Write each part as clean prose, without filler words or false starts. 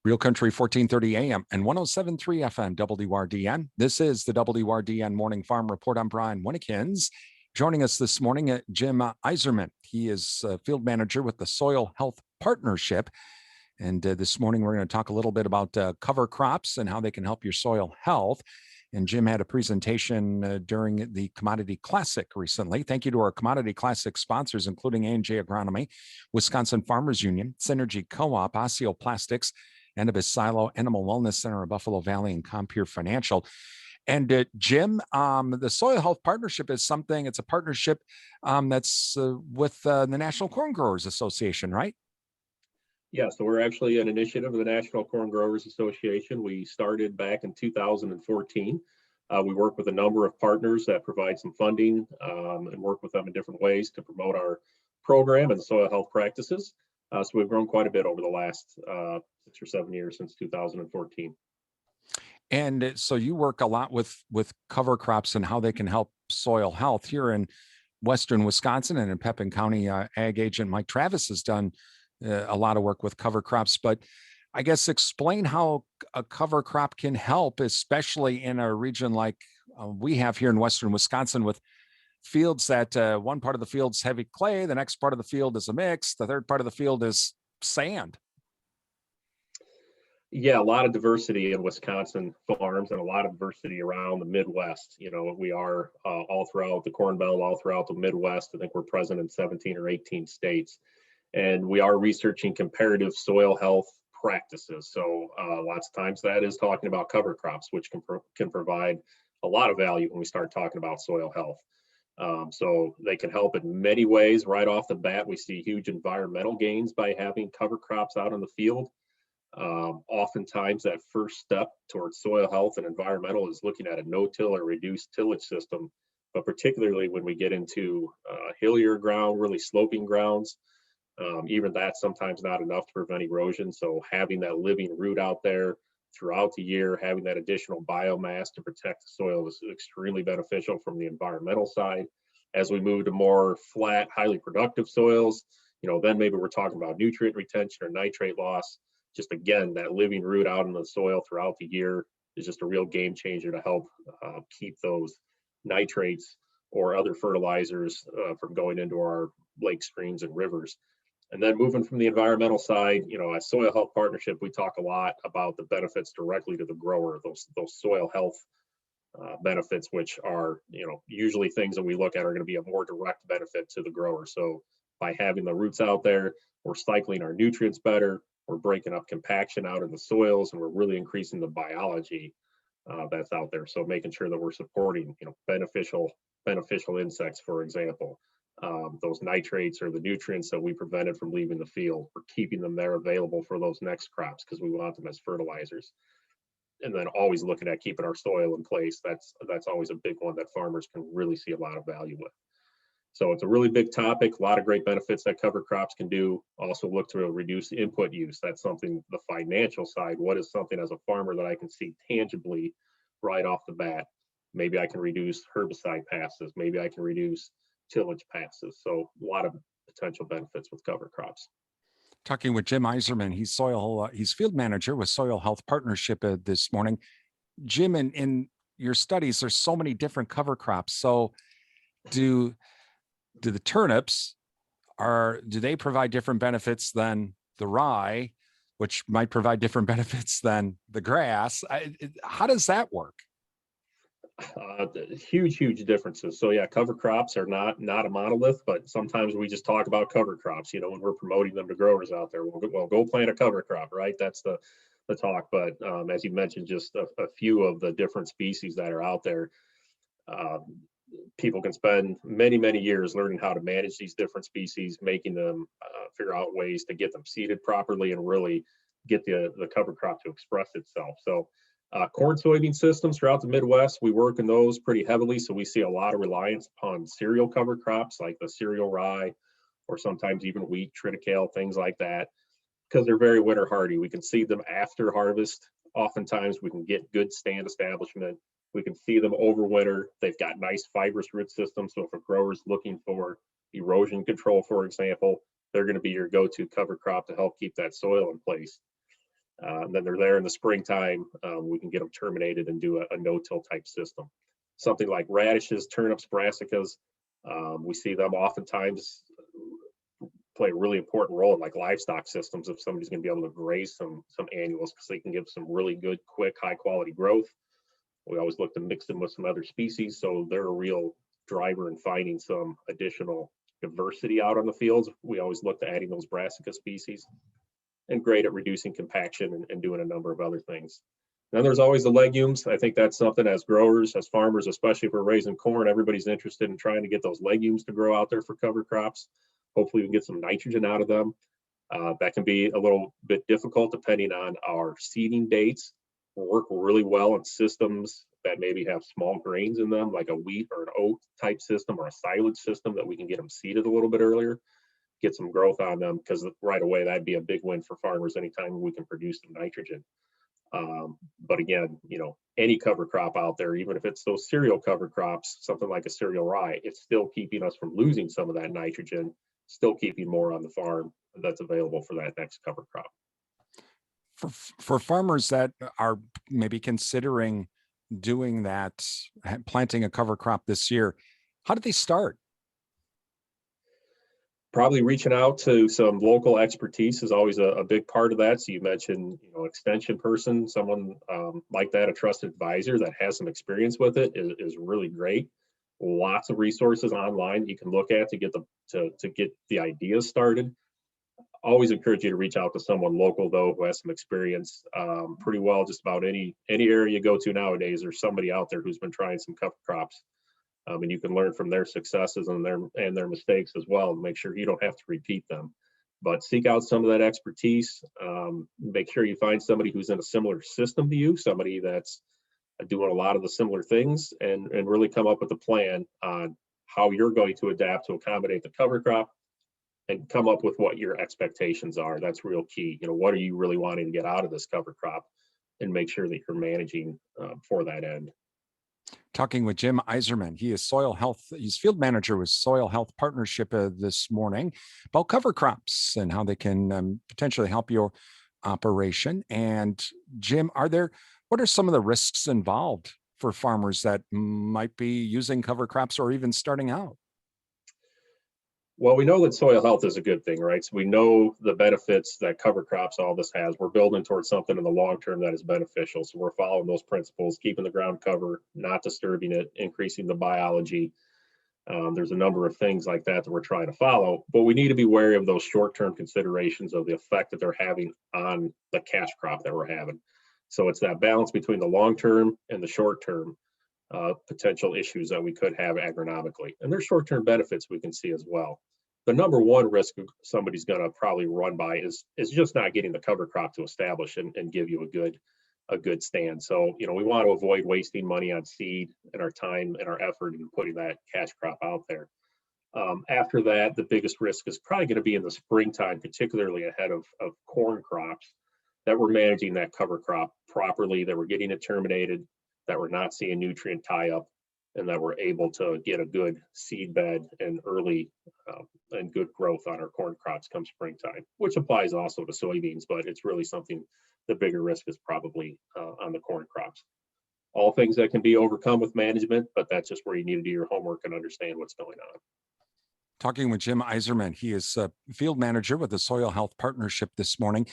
Real Country 1430 AM and 1073 FM WRDN. This is the WRDN Morning Farm Report. I'm Brian Winnekins. Joining us this morning, Jim Iserman. He is field manager with the Soil Health Partnership. And this morning, we're going to talk a little bit about cover crops and how they can help your soil health. And Jim had a presentation during the Commodity Classic recently. Thank you to our Commodity Classic sponsors, including A&J Agronomy, Wisconsin Farmers Union, Synergy Co-op, Osteoplastics, Annabis Silo, Animal Wellness Center of Buffalo Valley, and Compeer Financial. And Jim, the Soil Health Partnership is something, it's a partnership that's with the National Corn Growers Association, right? Yeah, so we're actually an initiative of the National Corn Growers Association. We started back in 2014. We work with a number of partners that provide some funding and work with them in different ways to promote our program and soil health practices. So we've grown quite a bit over the last 6 or 7 years since 2014. And so you work a lot with cover crops and how they can help soil health here in Western Wisconsin, and in Pepin County. Ag agent Mike Travis has done a lot of work with cover crops, but I guess explain how a cover crop can help, especially in a region like we have here in Western Wisconsin, with fields that one part of the field's heavy clay, the next part of the field is a mix, the third part of the field is sand. Yeah, a lot of diversity in Wisconsin farms and a lot of diversity around the Midwest. You know, we are all throughout the Corn Belt, all throughout the Midwest. I think we're present in 17 or 18 states. And we are researching comparative soil health practices. So lots of times that is talking about cover crops, which can provide a lot of value when we start talking about soil health. So they can help in many ways. Right off the bat, we see huge environmental gains by having cover crops out in the field. Oftentimes that first step towards soil health and environmental is looking at a no-till or reduced tillage system, but particularly when we get into hillier ground, really sloping grounds, even that's sometimes not enough to prevent erosion. So having that living root out there throughout the year, having that additional biomass to protect the soil is extremely beneficial from the environmental side. As we move to more flat, highly productive soils, then maybe we're talking about nutrient retention or nitrate loss. Just again, that living root out in the soil throughout the year is just a real game changer to help keep those nitrates or other fertilizers from going into our lake streams and rivers. And then moving from the environmental side, as Soil Health Partnership, we talk a lot about the benefits directly to the grower, those soil health benefits, which are, usually things that we look at are going to be a more direct benefit to the grower. So by having the roots out there, we're cycling our nutrients better, we're breaking up compaction out in the soils, and we're really increasing the biology that's out there. So making sure that we're supporting, beneficial insects, for example. Those nitrates or the nutrients that we prevented from leaving the field, we're keeping them there available for those next crops because we want them as fertilizers. And then always looking at keeping our soil in place. That's always a big one that farmers can really see a lot of value with. So it's a really big topic, a lot of great benefits that cover crops can do. Also look to reduce input use. That's something, the financial side, what is something as a farmer that I can see tangibly right off the bat? Maybe I can reduce herbicide passes. Maybe I can reduce tillage passes. So a lot of potential benefits with cover crops. Talking with Jim Iserman, he's field manager with Soil Health Partnership this morning. Jim, in your studies, there's so many different cover crops. So do the turnips do they provide different benefits than the rye, which might provide different benefits than the grass? How does that work? Huge differences. So yeah, cover crops are not a monolith, but sometimes we just talk about cover crops, when we're promoting them to growers out there. Well, go plant a cover crop, right? That's the talk. But as you mentioned, just a few of the different species that are out there. People can spend many years learning how to manage these different species, making them figure out ways to get them seeded properly and really get the cover crop to express itself. So corn soybean systems throughout the Midwest, we work in those pretty heavily. So we see a lot of reliance upon cereal cover crops like the cereal rye, or sometimes even wheat, triticale, things like that, because they're very winter hardy. We can seed them after harvest. Oftentimes we can get good stand establishment. We can see them over winter. They've got nice fibrous root systems. So if a grower's looking for erosion control, for example, they're going to be your go-to cover crop to help keep that soil in place. Then they're there in the springtime. We can get them terminated and do a no-till type system. Something like radishes, turnips, brassicas, we see them oftentimes play a really important role in like livestock systems if somebody's going to be able to graze some annuals, because they can give some really good, quick, high quality growth. We always look to mix them with some other species, so they're a real driver in finding some additional diversity out on the fields. We always look to adding those brassica species, and great at reducing compaction and doing a number of other things. Then there's always the legumes. I think that's something as growers, as farmers, especially if we're raising corn, everybody's interested in trying to get those legumes to grow out there for cover crops. Hopefully we can get some nitrogen out of them. That can be a little bit difficult depending on our seeding dates. We work really well in systems that maybe have small grains in them, like a wheat or an oat type system or a silage system, that we can get them seeded a little bit earlier, get some growth on them, because right away that'd be a big win for farmers anytime we can produce some nitrogen. But again, any cover crop out there, even if it's those cereal cover crops, something like a cereal rye, it's still keeping us from losing some of that nitrogen, still keeping more on the farm that's available for that next cover crop. For farmers that are maybe considering doing that, planting a cover crop this year, how did they start? Probably reaching out to some local expertise is always a big part of that. So you mentioned, extension person, someone like that, a trusted advisor that has some experience with it is really great. Lots of resources online you can look at to get the ideas started. Always encourage you to reach out to someone local though, who has some experience. Pretty well just about any area you go to nowadays, there's somebody out there who's been trying some cover crops. And you can learn from their successes and their mistakes as well, and make sure you don't have to repeat them. But seek out some of that expertise. Make sure you find somebody who's in a similar system to you, somebody that's doing a lot of the similar things, and really come up with a plan on how you're going to adapt to accommodate the cover crop, and come up with what your expectations are. That's real key. What are you really wanting to get out of this cover crop, and make sure that you're managing for that end. Talking with Jim Iserman. He is he's field manager with Soil Health Partnership this morning, about cover crops and how they can potentially help your operation. And Jim, what are some of the risks involved for farmers that might be using cover crops or even starting out? Well, we know that soil health is a good thing, right? So we know the benefits that cover crops, all this has. We're building towards something in the long term that is beneficial. So we're following those principles, keeping the ground cover, not disturbing it, increasing the biology. There's a number of things like that we're trying to follow, but we need to be wary of those short-term considerations of the effect that they're having on the cash crop that we're having. So it's that balance between the long-term and the short-term potential issues that we could have agronomically. And there's short-term benefits we can see as well. The number one risk somebody's going to probably run by is just not getting the cover crop to establish and give you a good stand. So, we want to avoid wasting money on seed and our time and our effort in putting that cash crop out there. After that, the biggest risk is probably going to be in the springtime, particularly ahead of corn crops, that we're managing that cover crop properly, that we're getting it terminated, that we're not seeing nutrient tie up, and that we're able to get a good seed bed and early and good growth on our corn crops come springtime, which applies also to soybeans, but it's really something, the bigger risk is probably on the corn crops. All things that can be overcome with management, but that's just where you need to do your homework and understand what's going on. Talking with Jim Iserman. He is a field manager with the Soil Health Partnership this morning.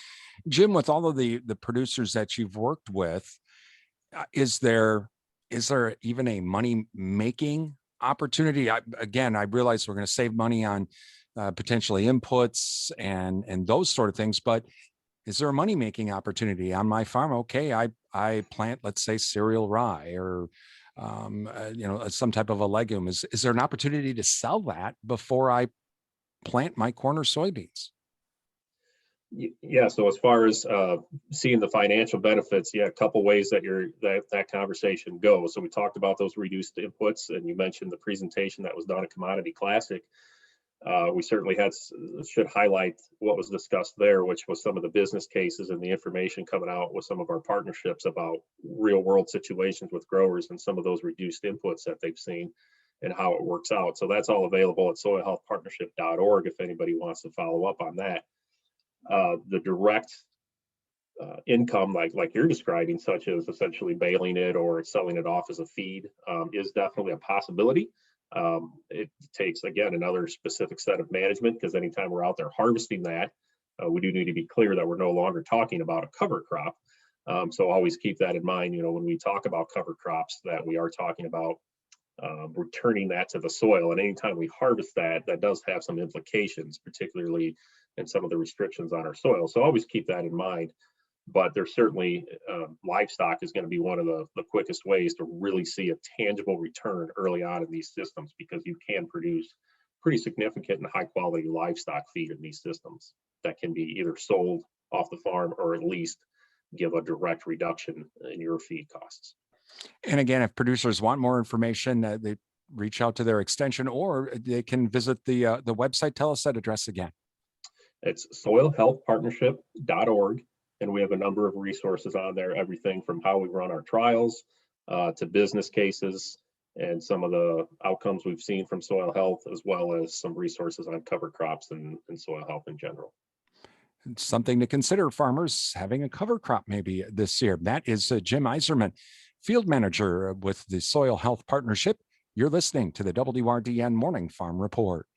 Jim, with all of the producers that you've worked with, is there even a money making opportunity? I realize we're going to save money on potentially inputs and those sort of things, but is there a money making opportunity on my farm? Okay, I plant, let's say, cereal rye or some type of a legume. Is there an opportunity to sell that before I plant my corn or soybeans? Yeah, so as far as seeing the financial benefits, a couple ways that that conversation goes. So we talked about those reduced inputs, and you mentioned the presentation that was done at Commodity Classic. We certainly should highlight what was discussed there, which was some of the business cases and the information coming out with some of our partnerships about real world situations with growers and some of those reduced inputs that they've seen and how it works out. So that's all available at soilhealthpartnership.org if anybody wants to follow up on that. The direct income like you're describing, such as essentially baling it or selling it off as a feed, is definitely a possibility. It takes, again, another specific set of management, because anytime we're out there harvesting that, we do need to be clear that we're no longer talking about a cover crop. So always keep that in mind, when we talk about cover crops, that we are talking about returning that to the soil. And anytime we harvest that, that does have some implications, particularly in some of the restrictions on our soil. So always keep that in mind. But there's certainly livestock is going to be one of the quickest ways to really see a tangible return early on in these systems, because you can produce pretty significant and high quality livestock feed in these systems that can be either sold off the farm or at least give a direct reduction in your feed costs. And again, if producers want more information, they reach out to their extension, or they can visit the website. Tell us that address again. It's soilhealthpartnership.org, and we have a number of resources on there, everything from how we run our trials to business cases and some of the outcomes we've seen from soil health, as well as some resources on cover crops and soil health in general. It's something to consider, farmers having a cover crop maybe this year. That is Jim Iserman, field manager with the Soil Health Partnership. You're listening to the WRDN Morning Farm Report.